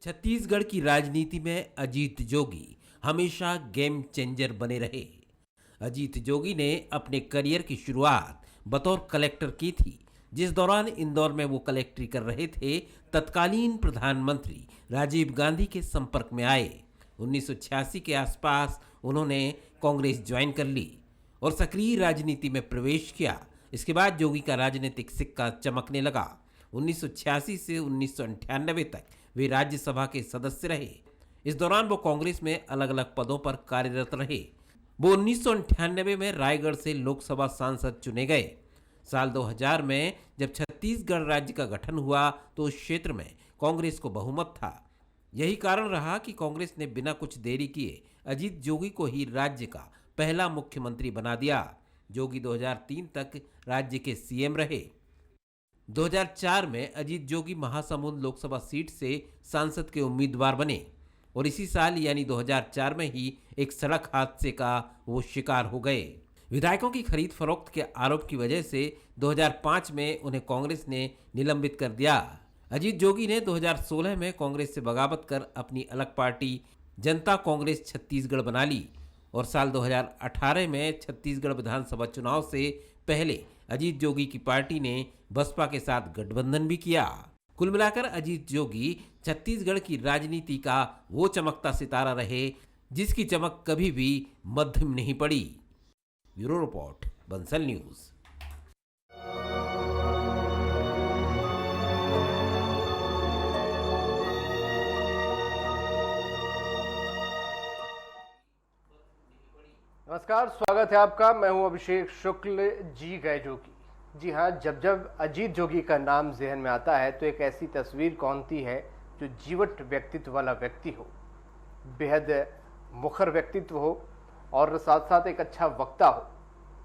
छत्तीसगढ़ की राजनीति में अजीत जोगी हमेशा गेम चेंजर बने रहे। अजीत जोगी ने अपने करियर की शुरुआत बतौर कलेक्टर की थी। जिस दौरान इंदौर में वो कलेक्ट्री कर रहे थे, तत्कालीन प्रधानमंत्री राजीव गांधी के संपर्क में आए। 1986 के आसपास उन्होंने कांग्रेस ज्वाइन कर ली और सक्रिय राजनीति में प्रवेश किया। इसके बाद जोगी का राजनीतिक सिक्का चमकने लगा। 1986 से 1998 तक वे राज्यसभा के सदस्य रहे। इस दौरान वो कांग्रेस में अलग अलग पदों पर कार्यरत रहे। वो 1998 में रायगढ़ से लोकसभा सांसद चुने गए। साल 2000 में जब छत्तीसगढ़ राज्य का गठन हुआ तो उस क्षेत्र में कांग्रेस को बहुमत था। यही कारण रहा कि कांग्रेस ने बिना कुछ देरी किए अजीत जोगी को ही राज्य का पहला मुख्यमंत्री बना दिया। जोगी 2003 तक राज्य के सीएम रहे। 2004 में अजीत जोगी महासमुंद लोकसभा सीट से सांसद के उम्मीदवार बने और इसी साल यानी 2004 में ही एक सड़क हादसे का वो शिकार हो गए। विधायकों की खरीद फरोख्त के आरोप की वजह से 2005 में उन्हें कांग्रेस ने निलंबित कर दिया। अजीत जोगी ने 2016 में कांग्रेस से बगावत कर अपनी अलग पार्टी जनता कांग्रेस छत्तीसगढ़ बना ली और साल 2018 में छत्तीसगढ़ विधानसभा चुनाव से पहले अजीत जोगी की पार्टी ने बसपा के साथ गठबंधन भी किया। कुल मिलाकर अजीत जोगी छत्तीसगढ़ की राजनीति का वो चमकता सितारा रहे जिसकी चमक कभी भी मध्यम नहीं पड़ी। Bureau report, Bansal news. नमस्कार, स्वागत है आपका। मैं हूं अभिषेक शुक्ल। जी गए जोगी। जी हाँ, जब जब अजीत जोगी का नाम जहन में आता है तो एक ऐसी तस्वीर कौनती है जो जीवट व्यक्तित्व वाला व्यक्ति हो, बेहद मुखर व्यक्तित्व हो और साथ साथ एक अच्छा वक्ता हो।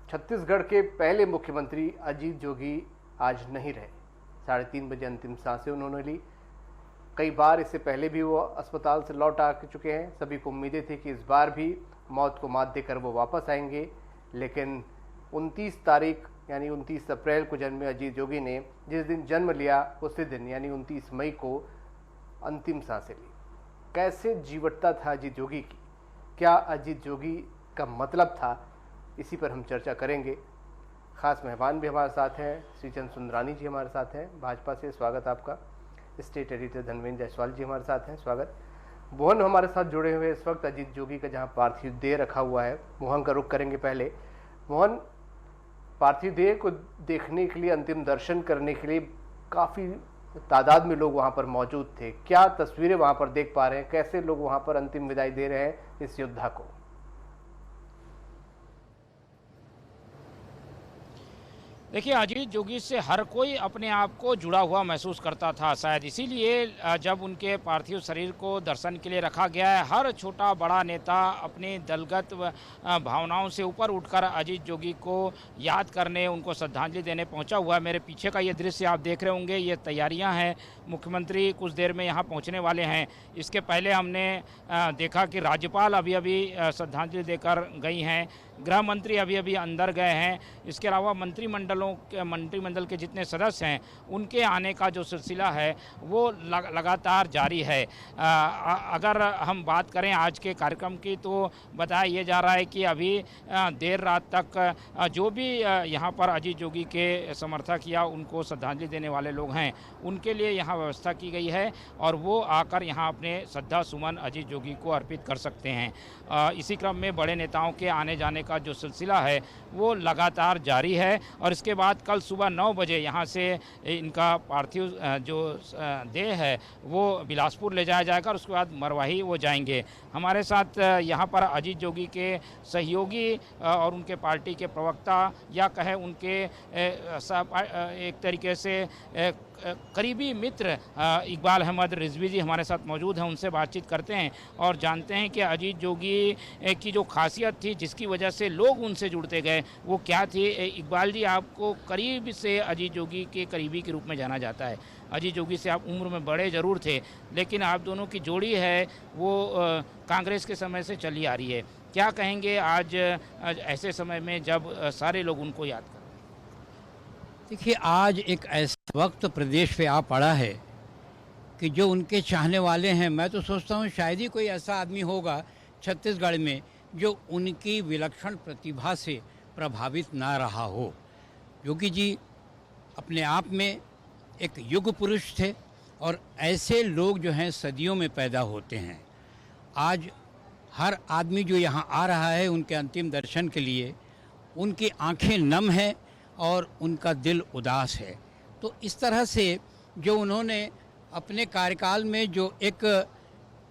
छत्तीसगढ़ के पहले मुख्यमंत्री अजीत जोगी आज नहीं रहे। 3:30 बजे अंतिम सांसें उन्होंने ली। कई बार इससे पहले भी वो अस्पताल से लौट आ चुके हैं। सभी को उम्मीदें थी कि इस बार भी मौत को मात देकर वो वापस आएंगे, लेकिन 29 तारीख यानी 29 अप्रैल को जन्मे अजीत जोगी ने जिस दिन जन्म लिया उसी दिन यानी 29 मई को अंतिम सांसें ली। कैसे जीवटता था अजीत जोगी की, क्या अजीत जोगी का मतलब था, इसी पर हम चर्चा करेंगे। खास मेहमान भी हमारे साथ हैं, श्रीचंद सुंदरानी जी हमारे साथ हैं भाजपा से, स्वागत आपका। स्टेट एडिटर धनवेंद्र जायसवाल जी हमारे साथ हैं, स्वागत। मोहन हमारे साथ जुड़े हुए इस वक्त अजीत जोगी का जहां पार्थिव देह रखा हुआ है, मोहन का रुख करेंगे। पहले मोहन, पार्थिव देह को देखने के लिए, अंतिम दर्शन करने के लिए काफ़ी तादाद में लोग वहां पर मौजूद थे। क्या तस्वीरें वहां पर देख पा रहे हैं, कैसे लोग वहां पर अंतिम विदाई दे रहे हैं इस योद्धा को? देखिए, अजीत जोगी से हर कोई अपने आप को जुड़ा हुआ महसूस करता था। शायद इसीलिए जब उनके पार्थिव शरीर को दर्शन के लिए रखा गया है, हर छोटा बड़ा नेता अपनी दलगत भावनाओं से ऊपर उठकर अजीत जोगी को याद करने, उनको श्रद्धांजलि देने पहुंचा हुआ है। मेरे पीछे का ये दृश्य आप देख रहे होंगे, ये तैयारियां हैं। मुख्यमंत्री कुछ देर में यहाँ पहुँचने वाले हैं। इसके पहले हमने देखा कि राज्यपाल अभी अभी श्रद्धांजलि देकर गई हैं, गृह मंत्री अभी अभी अंदर गए हैं। इसके अलावा मंत्रिमंडल के जितने सदस्य हैं उनके आने का जो सिलसिला है वो लगातार जारी है। अगर हम बात करें आज के कार्यक्रम की तो बताया ये जा रहा है कि अभी देर रात तक जो भी यहाँ पर अजीत जोगी के समर्थक या उनको श्रद्धांजलि देने वाले लोग हैं उनके लिए यहाँ व्यवस्था की गई है और वो आकर यहाँ अपने श्रद्धा सुमन अजीत जोगी को अर्पित कर सकते हैं। इसी क्रम में बड़े नेताओं के आने जाने का जो सिलसिला है वो लगातार जारी है और इसके बाद कल सुबह 9 बजे यहाँ से इनका पार्थिव जो देह है वो बिलासपुर ले जाया जाएगा और उसके बाद मरवाही वो जाएंगे। हमारे साथ यहाँ पर अजीत जोगी के सहयोगी और उनके पार्टी के प्रवक्ता या कहे उनके एक तरीके से करीबी मित्र इकबाल अहमद रिजवी जी हमारे साथ मौजूद हैं। उनसे बातचीत करते हैं और जानते हैं कि अजीत जोगी की जो खासियत थी जिसकी वजह से लोग उनसे जुड़ते गए वो क्या थी। इकबाल जी, आपको करीब से अजीत जोगी के करीबी के रूप में जाना जाता है। अजीत जोगी से आप उम्र में बड़े ज़रूर थे, लेकिन आप दोनों की जोड़ी है वो कांग्रेस के समय से चली आ रही है। क्या कहेंगे आज ऐसे समय में जब सारे लोग उनको याद करें? देखिए, आज एक ऐसा वक्त प्रदेश पे आ पड़ा है कि जो उनके चाहने वाले हैं, मैं तो सोचता हूँ शायद ही कोई ऐसा आदमी होगा छत्तीसगढ़ में जो उनकी विलक्षण प्रतिभा से प्रभावित ना रहा हो। योगी जी अपने आप में एक युग पुरुष थे और ऐसे लोग जो हैं सदियों में पैदा होते हैं। आज हर आदमी जो यहाँ आ रहा है उनके अंतिम दर्शन के लिए, उनकी आंखें नम हैं और उनका दिल उदास है। तो इस तरह से जो उन्होंने अपने कार्यकाल में जो एक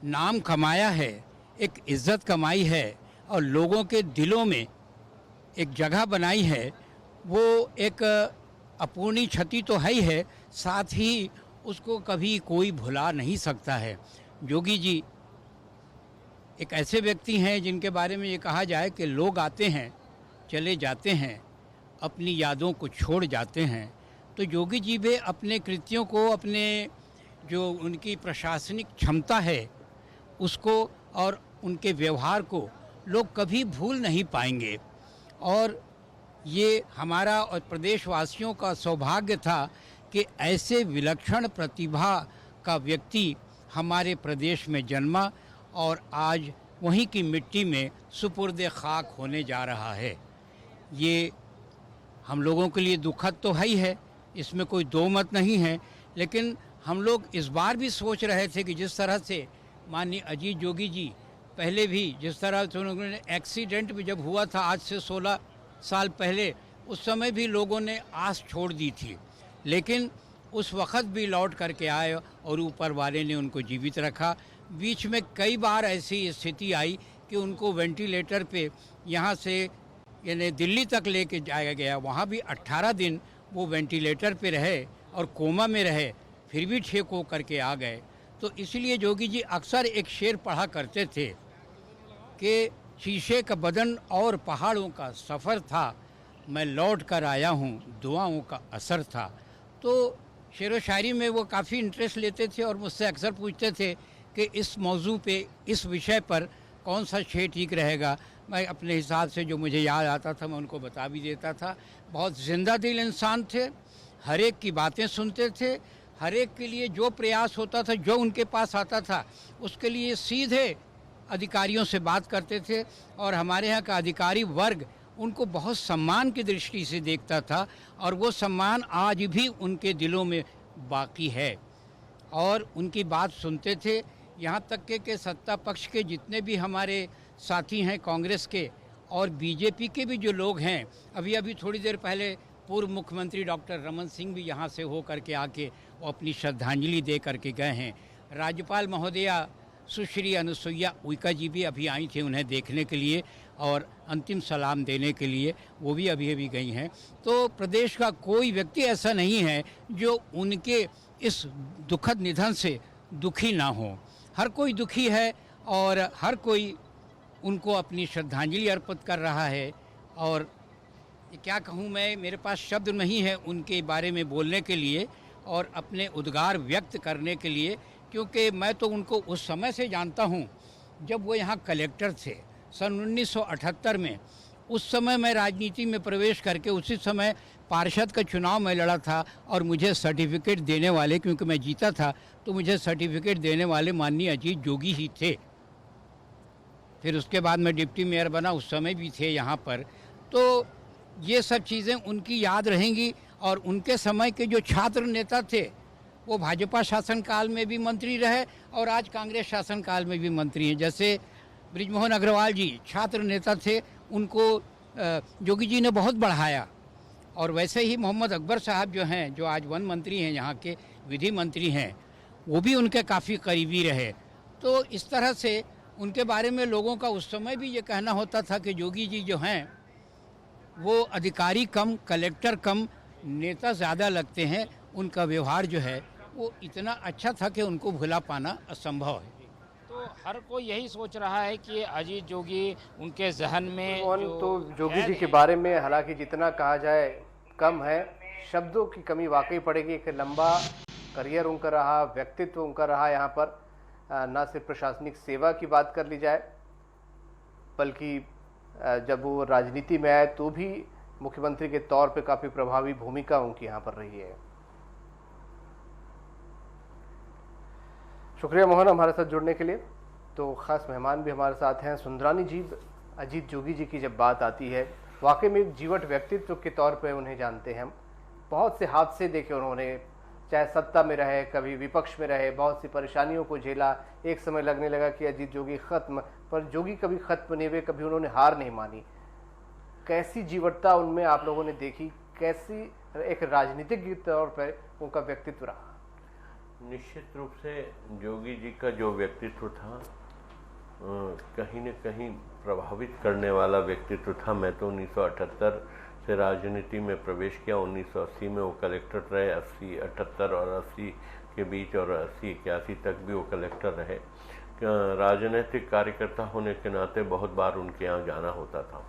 नाम कमाया है, एक इज़्ज़त कमाई है और लोगों के दिलों में एक जगह बनाई है, वो एक अपूर्णीय क्षति तो है ही है, साथ ही उसको कभी कोई भुला नहीं सकता है। योगी जी एक ऐसे व्यक्ति हैं जिनके बारे में ये कहा जाए कि लोग आते हैं चले जाते हैं, अपनी यादों को छोड़ जाते हैं। तो योगी जी भी अपने कृत्यों को, अपने जो उनकी प्रशासनिक क्षमता है उसको और उनके व्यवहार को लोग कभी भूल नहीं पाएंगे। और ये हमारा और प्रदेशवासियों का सौभाग्य था कि ऐसे विलक्षण प्रतिभा का व्यक्ति हमारे प्रदेश में जन्मा और आज वहीं की मिट्टी में सुपुर्द खाक होने जा रहा है। ये हम लोगों के लिए दुखद तो है ही है, इसमें कोई दो मत नहीं है, लेकिन हम लोग इस बार भी सोच रहे थे कि जिस तरह से माननीय अजीत जोगी जी पहले भी जिस तरह से उन्होंने एक्सीडेंट भी जब हुआ था आज से 16 साल पहले, उस समय भी लोगों ने आस छोड़ दी थी, लेकिन उस वक़्त भी लौट करके आए और ऊपर वाले ने उनको जीवित रखा। बीच में कई बार ऐसी स्थिति आई कि उनको वेंटिलेटर पे यहाँ से यानी दिल्ली तक लेके जाया गया, वहाँ भी 18 दिन वो वेंटिलेटर पे रहे और कोमा में रहे, फिर भी ठीक हो करके आ गए। तो इसलिए जोगी जी अक्सर एक शेर पढ़ा करते थे कि शीशे का बदन और पहाड़ों का सफ़र था, मैं लौट कर आया हूँ दुआओं का असर था। तो शेर व शायरी में वो काफ़ी इंटरेस्ट लेते थे और मुझसे अक्सर पूछते थे कि इस मौजू पे, इस विषय पर कौन सा शेर ठीक रहेगा। मैं अपने हिसाब से जो मुझे याद आता था मैं उनको बता भी देता था। बहुत जिंदा दिल इंसान थे, हर एक की बातें सुनते थे, हर एक के लिए जो प्रयास होता था, जो उनके पास आता था, उसके लिए सीधे अधिकारियों से बात करते थे और हमारे यहाँ का अधिकारी वर्ग उनको बहुत सम्मान की दृष्टि से देखता था और वो सम्मान आज भी उनके दिलों में बाकी है और उनकी बात सुनते थे। यहाँ तक के सत्ता पक्ष के जितने भी हमारे साथी हैं कांग्रेस के और बीजेपी के भी जो लोग हैं, अभी थोड़ी देर पहले पूर्व मुख्यमंत्री डॉक्टर रमन सिंह भी यहाँ से हो करके आके वो अपनी श्रद्धांजलि दे करके गए हैं। राज्यपाल महोदया सुश्री अनुसुईया उइके जी भी अभी आई थी उन्हें देखने के लिए और अंतिम सलाम देने के लिए, वो भी अभी गई हैं। तो प्रदेश का कोई व्यक्ति ऐसा नहीं है जो उनके इस दुखद निधन से दुखी ना हो। हर कोई दुखी है और हर कोई उनको अपनी श्रद्धांजलि अर्पित कर रहा है। और क्या कहूँ मैं, मेरे पास शब्द नहीं है उनके बारे में बोलने के लिए और अपने उद्गार व्यक्त करने के लिए, क्योंकि मैं तो उनको उस समय से जानता हूँ जब वो यहाँ कलेक्टर थे सन 1978 में। उस समय मैं राजनीति में प्रवेश करके उसी समय पार्षद का चुनाव में लड़ा था और मुझे सर्टिफिकेट देने वाले, क्योंकि मैं जीता था तो मुझे सर्टिफिकेट देने वाले माननीय अजीत जोगी ही थे। फिर उसके बाद मैं डिप्टी मेयर बना, उस समय भी थे यहाँ पर। तो ये सब चीज़ें उनकी याद रहेंगी और उनके समय के जो छात्र नेता थे वो भाजपा शासनकाल में भी मंत्री रहे और आज कांग्रेस शासनकाल में भी मंत्री हैं। जैसे बृजमोहन अग्रवाल जी छात्र नेता थे, उनको जोगी जी ने बहुत बढ़ाया। और वैसे ही मोहम्मद अकबर साहब जो हैं, जो आज वन मंत्री हैं, यहाँ के विधि मंत्री हैं, वो भी उनके काफ़ी करीबी रहे। तो इस तरह से उनके बारे में लोगों का उस समय भी ये कहना होता था कि जोगी जी जो हैं वो अधिकारी कम, कलेक्टर कम, नेता ज़्यादा लगते हैं। उनका व्यवहार जो है वो इतना अच्छा था कि उनको भुला पाना असंभव है। तो हर कोई यही सोच रहा है कि अजीत जोगी उनके जहन में तो जोगी जी के बारे में हालांकि जितना कहा जाए कम है, शब्दों की कमी वाकई पड़ेगी। एक लंबा करियर उनका रहा, व्यक्तित्व उनका रहा। यहाँ पर न सिर्फ प्रशासनिक सेवा की बात कर ली जाए, बल्कि जब वो राजनीति में आए तो भी मुख्यमंत्री के तौर पे काफ़ी प्रभावी भूमिका उनकी यहाँ पर रही है। शुक्रिया मोहन हमारे साथ जुड़ने के लिए। तो ख़ास मेहमान भी हमारे साथ हैं सुंदरानी जी। अजीत जोगी जी की जब बात आती है, वाकई में एक जीवट व्यक्तित्व के तौर पे उन्हें जानते हैं हम। बहुत से हादसे देखे उन्होंने, चाहे सत्ता में रहे, कभी विपक्ष में रहे, बहुत सी परेशानियों को झेला। एक समय लगने लगा कि अजीत जोगी खत्म, पर जोगी कभी खत्म नहीं हुए, कभी उन्होंने हार नहीं मानी। कैसी जीवटता उनमें आप लोगों ने देखी, कैसी एक राजनीतिक के तौर पर उनका व्यक्तित्व रहा? निश्चित रूप से जोगी जी का जो व्यक्तित्व था कहीं न कहीं प्रभावित करने वाला व्यक्तित्व था। मैं तो 1978 से राजनीति में प्रवेश किया। 1980 में वो कलेक्टर रहे, 80, 78 और 80 के बीच, और 80-81 तक भी वो कलेक्टर रहे। राजनीतिक कार्यकर्ता होने के नाते बहुत बार उनके यहाँ जाना होता था,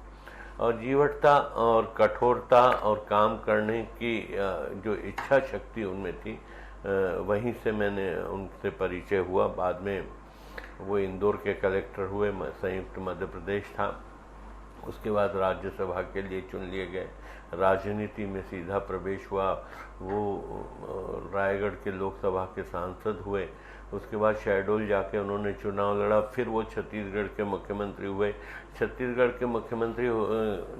और जीवटता और कठोरता और काम करने की जो इच्छा शक्ति उनमें थी, वहीं से मैंने उनसे परिचय हुआ। बाद में वो इंदौर के कलेक्टर हुए, संयुक्त मध्य प्रदेश था। उसके बाद राज्यसभा के लिए चुन लिए गए, राजनीति में सीधा प्रवेश हुआ। वो रायगढ़ के लोकसभा के सांसद हुए। उसके बाद शहडोल जाके उन्होंने चुनाव लड़ा। फिर वो छत्तीसगढ़ के मुख्यमंत्री हुए। छत्तीसगढ़ के मुख्यमंत्री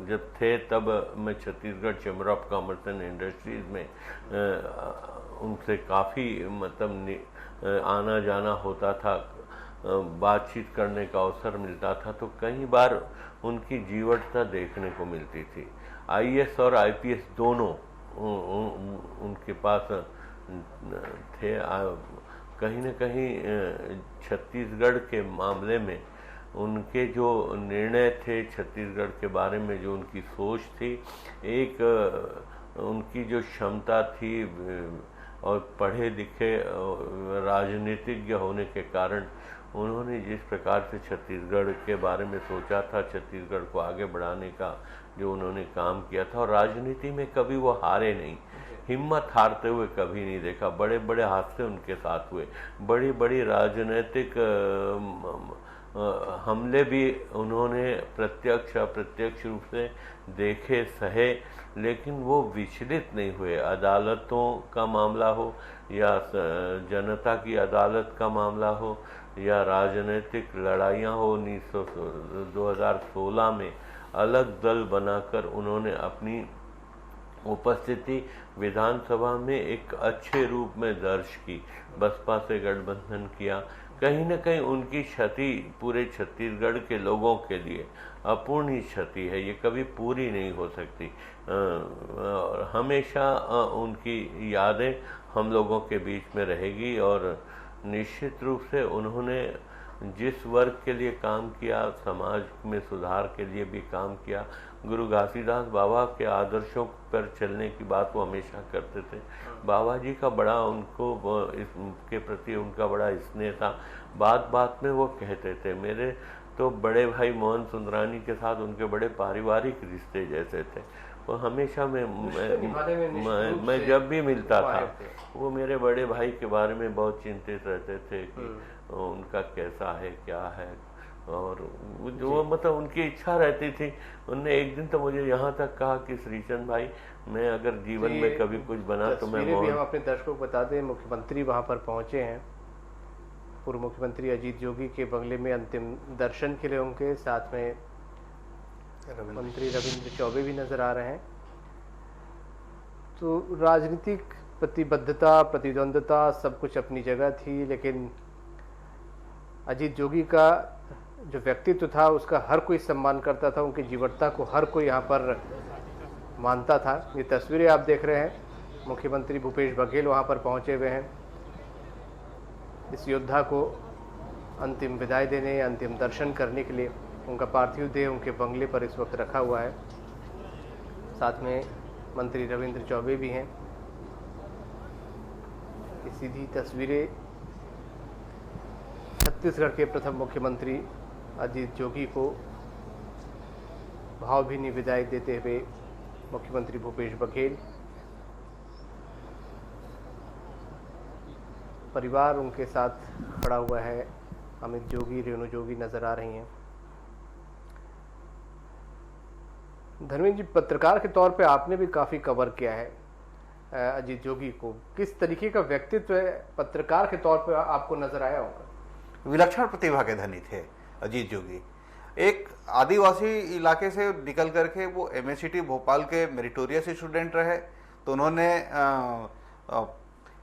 जब थे तब मैं Chhattisgarh chamber of commerce and industries में उनसे काफ़ी मतलब आना जाना होता था, बातचीत करने का अवसर मिलता था। तो कई बार उनकी जीवटता देखने को मिलती थी। आईएएस और आईपीएस दोनों उनके पास थे। कहीं न कहीं छत्तीसगढ़ के मामले में उनके जो निर्णय थे, छत्तीसगढ़ के बारे में जो उनकी सोच थी, एक उनकी जो क्षमता थी, और पढ़े लिखे राजनीतिज्ञ होने के कारण उन्होंने जिस प्रकार से छत्तीसगढ़ के बारे में सोचा था, छत्तीसगढ़ को आगे बढ़ाने का जो उन्होंने काम किया था, और राजनीति में कभी वो हारे नहीं, हिम्मत हारते हुए कभी नहीं देखा। बड़े बड़े हादसे उनके साथ हुए, बड़ी बड़ी राजनीतिक हमले भी उन्होंने प्रत्यक्ष अप्रत्यक्ष रूप से देखे, सहे, लेकिन वो विचलित नहीं हुए। अदालतों का मामला हो या जनता की अदालत का मामला हो या राजनीतिक लड़ाइयाँ हो, 2016 में अलग दल बनाकर उन्होंने अपनी उपस्थिति विधानसभा में एक अच्छे रूप में दर्ज की, बसपा से गठबंधन किया। कहीं न कहीं उनकी क्षति पूरे छत्तीसगढ़ के लोगों के लिए अपूर्ण ही क्षति है, ये कभी पूरी नहीं हो सकती। हमेशा उनकी यादें हम लोगों के बीच में रहेगी, और निश्चित रूप से उन्होंने जिस वर्ग के लिए काम किया, समाज में सुधार के लिए भी काम किया। गुरु घासीदास बाबा के आदर्शों पर चलने की बात वो हमेशा करते थे। बाबा जी का बड़ा उनको इसके प्रति उनका बड़ा स्नेह था। बात बात में वो कहते थे, मेरे तो बड़े भाई मोहन सुंदरानी के साथ उनके बड़े पारिवारिक रिश्ते जैसे थे। वो हमेशा मैं जब भी मिलता था, वो मेरे बड़े भाई के बारे में बहुत चिंतित रहते थे कि उनका कैसा है, क्या है, और जो मतलब उनकी इच्छा रहती थी। उनने एक दिन तो मुझे यहाँ तक कहा कि श्रीचंद भाई, मैं अगर जीवन में कभी कुछ बना तो मैं भी हम अपने दर्शकों को बता दें, मुख्यमंत्री वहाँ पर पहुँचे हैं। पूर्व मुख्यमंत्री अजीत जोगी के बंगले में अंतिम दर्शन के लिए उनके साथ में मंत्री रविंद्र चौबे भी नजर आ रहे हैं। तो राजनीतिक प्रतिबद्धता, प्रतिद्वंदता सब कुछ अपनी जगह थी, लेकिन अजीत जोगी का जो व्यक्तित्व था उसका हर कोई सम्मान करता था, उनकी जीवटता को हर कोई यहाँ पर मानता था। ये तस्वीरें आप देख रहे हैं, मुख्यमंत्री भूपेश बघेल वहाँ पर पहुँचे हुए हैं इस योद्धा को अंतिम विदाई देने, अंतिम दर्शन करने के लिए। उनका पार्थिव देह उनके बंगले पर इस वक्त रखा हुआ है। साथ में मंत्री रविंद्र चौबे भी हैं। ये सीधी तस्वीरें छत्तीसगढ़ के प्रथम मुख्यमंत्री अजीत जोगी को भावभीनी विदाई देते हुए मुख्यमंत्री भूपेश बघेल, परिवार उनके साथ खड़ा हुआ है। अमित जोगी, रेणु जोगी नजर आ रही हैं। धर्मेंद्र जी, पत्रकार के तौर पे आपने भी काफ़ी कवर किया है। अजीत जोगी को? किस तरीके का व्यक्तित्व पत्रकार के तौर पर आपको नजर आया होगा? विलक्षण प्रतिभा के धनी थे अजीत जोगी। एक आदिवासी इलाके से निकल करके वो एमएससीटी भोपाल के मेरिटोरियस स्टूडेंट रहे, तो उन्होंने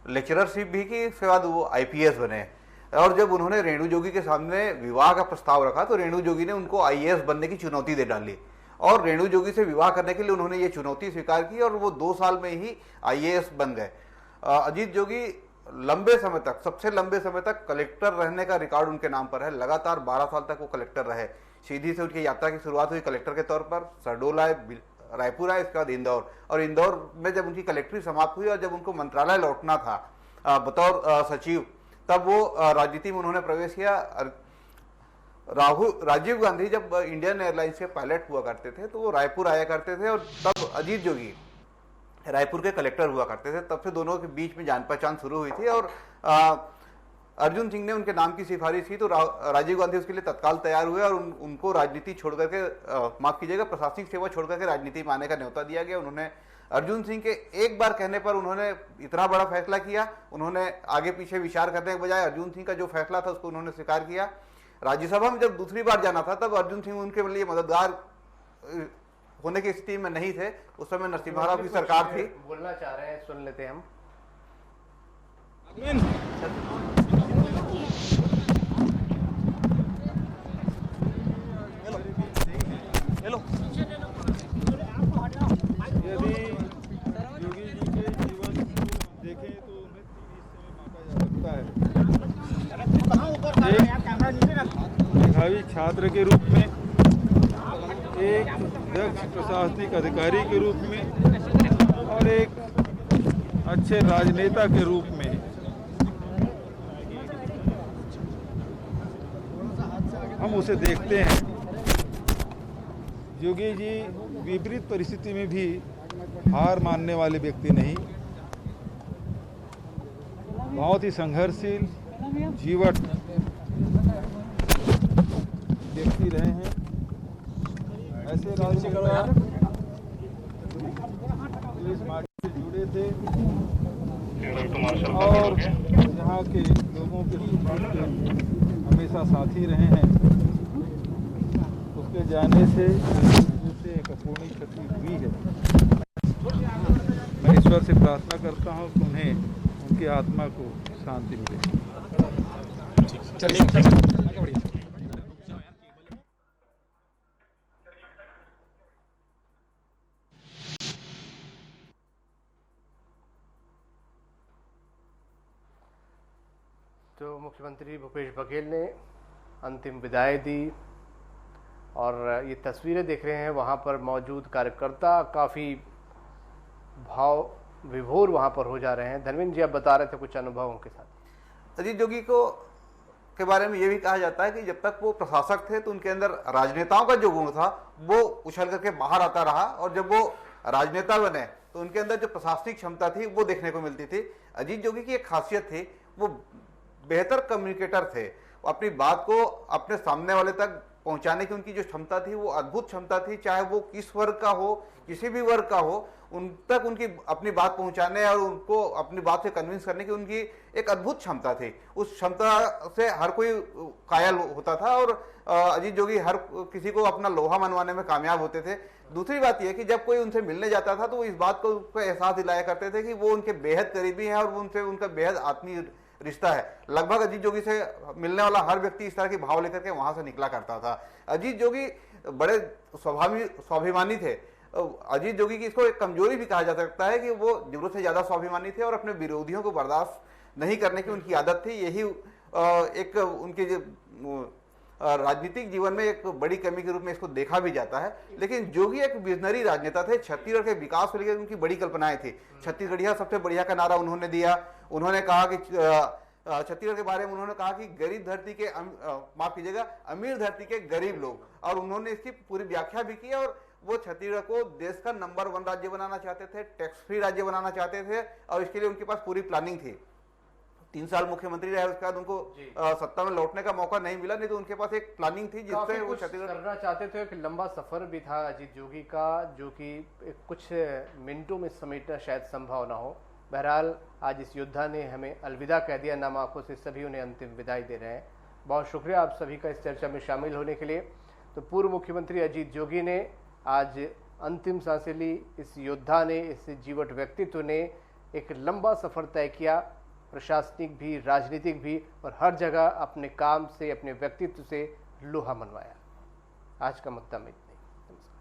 लेक्चररशिप भी की, उसके बाद वो आईपीएस बने। और जब उन्होंने रेणु जोगी के सामने विवाह का प्रस्ताव रखा तो रेणु जोगी ने उनको आईएएस बनने की चुनौती दे डाली और रेणु जोगी से विवाह करने के लिए उन्होंने ये चुनौती स्वीकार की और वो 2 साल में ही आईएएस बन गए। अजीत जोगी लंबे समय तक, सबसे लंबे समय तक कलेक्टर रहने का रिकॉर्ड उनके नाम पर है। लगातार 12 साल तक वो कलेक्टर रहे। सीधी से उनकी यात्रा की शुरुआत हुई कलेक्टर के तौर पर, शहडोल आए, रायपुर आए, इसके बाद इंदौर, और इंदौर में जब उनकी कलेक्टरी समाप्त हुई और जब उनको मंत्रालय लौटना था बतौर सचिव, तब वो राजनीति में उन्होंने प्रवेश किया। राजीव गांधी जब इंडियन एयरलाइंस के पायलट हुआ करते थे तो वो रायपुर आया करते थे, और तब अजीत जोगी रायपुर के कलेक्टर हुआ करते थे। तब से दोनों के बीच में जान पहचान शुरू हुई थी और अर्जुन सिंह ने उनके नाम की सिफारिश की तो राजीव गांधी उसके लिए तत्काल तैयार हुए और उनको राजनीति छोड़ करके, माफ कीजिएगा, प्रशासनिक सेवा छोड़ करके राजनीति में आने का न्योता दिया गया। उन्होंने अर्जुन सिंह के एक बार कहने पर उन्होंने इतना बड़ा फैसला किया। उन्होंने आगे पीछे विचार करने के बजाय अर्जुन सिंह का जो फैसला था उसको उन्होंने स्वीकार किया। राज्यसभा में जब दूसरी बार जाना था तब अर्जुन सिंह उनके लिए मददगार होने की स्थिति में नहीं थे। उस समय नरसिम्हा राव की सरकार थी। बोलना चाह रहे हैं, सुन लेते हैं हम। यदि योगी जी के जीवन देखें तो उन्हें 3 हिस्से में बांटा जा सकता है। एक मेधावी छात्र के रूप में, एक दक्ष प्रशासनिक अधिकारी के रूप में और एक अच्छे राजनेता के रूप में। हम उसे देखते हैं। योगी जी विपरीत परिस्थिति में भी हार मानने वाले व्यक्ति नहीं, बहुत ही संघर्षशील, जीवट व्यक्ति रहे हैं। ऐसे राजनेता पुलिस पार्टी से जुड़े थे और यहाँ के लोगों के हमेशा साथी रहे हैं। उसके जाने से एक अपूर्णीय क्षति हुई है। मैं ईश्वर से प्रार्थना करता हूँ कि उन्हें, उनकी आत्मा को शांति मिले। तो मुख्यमंत्री भूपेश बघेल ने अंतिम विदाई दी और ये तस्वीरें देख रहे हैं, वहाँ पर मौजूद कार्यकर्ता काफ़ी भाव विभोर वहाँ पर हो जा रहे हैं। धर्मेंद्र जी, आप बता रहे थे कुछ अनुभवों के साथ। अजीत जोगी को के बारे में ये भी कहा जाता है कि जब तक वो प्रशासक थे तो उनके अंदर राजनेताओं का जो गुण था वो उछल करके बाहर आता रहा, और जब वो राजनेता बने तो उनके अंदर जो प्रशासनिक क्षमता थी वो देखने को मिलती थी। अजीत जोगी की एक खासियत थी, वो बेहतर कम्युनिकेटर थे। अपनी बात को अपने सामने वाले तक पहुंचाने की उनकी जो क्षमता थी वो अद्भुत क्षमता थी। चाहे वो किस वर्ग का हो, किसी भी वर्ग का हो, उन तक उनकी अपनी बात पहुंचाने और उनको अपनी बात से कन्विंस करने की उनकी एक अद्भुत क्षमता थी। उस क्षमता से हर कोई कायल होता था और अजीत जोगी हर किसी को अपना लोहा मनवाने में कामयाब होते थे। दूसरी बात यह कि जब कोई उनसे मिलने जाता था तो वो इस बात को एहसास दिलाया करते थे कि वो उनके बेहद करीबी हैं और उनसे उनका बेहद आत्मीय रिश्ता है। लगभग अजीत जोगी से मिलने वाला हर व्यक्ति इस तरह की भाव लेकर के वहां से निकला करता था। अजीत जोगी बड़े स्वाभिमानी थे। अजीत जोगी की इसको एक कमजोरी भी कहा जा सकता है कि वो जरूरत से ज्यादा स्वाभिमानी थे और अपने विरोधियों को बर्दाश्त नहीं करने की उनकी आदत थी। यही एक उनके राजनीतिक जीवन में एक बड़ी कमी के रूप में इसको देखा भी जाता है। लेकिन जोगी एक विजनरी राजनेता थे। छत्तीसगढ़ के विकास को लेकर उनकी बड़ी कल्पनाएं थी। छत्तीसगढ़िया सबसे बढ़िया का नारा उन्होंने दिया। उन्होंने कहा कि छत्तीसगढ़ के बारे में उन्होंने कहा कि गरीब धरती के माफ कीजिएगा अमीर धरती के गरीब लोग, और उन्होंने इसकी पूरी व्याख्या भी की। और वो छत्तीसगढ़ को देश का नंबर 1 राज्य बनाना चाहते थे, टैक्स फ्री राज्य बनाना चाहते थे, और इसके लिए उनके पास पूरी प्लानिंग थी। 3 साल मुख्यमंत्री रहे, उसके बाद उनको सत्ता में लौटने का मौका नहीं मिला, नहीं तो उनके पास एक प्लानिंग थी जिससे वो छत्तीसगढ़ करना चाहते थे। एक लंबा सफर भी था अजीत जोगी का, जो कि कुछ मिनटों में समेटना शायद संभव ना हो। बहरहाल आज इस योद्धा ने हमें अलविदा कह दिया, नम आंखों से सभी उन्हें अंतिम विदाई दे रहे हैं। बहुत शुक्रिया आप सभी का इस चर्चा में शामिल होने के लिए। तो पूर्व मुख्यमंत्री अजीत जोगी ने आज अंतिम सांसें ली। इस योद्धा ने, इस जीवट व्यक्तित्व ने एक लंबा सफर तय किया, प्रशासनिक भी, राजनीतिक भी, और हर जगह अपने काम से, अपने व्यक्तित्व से लोहा मनवाया। आज का मुद्दा में इतना ही। नमस्कार।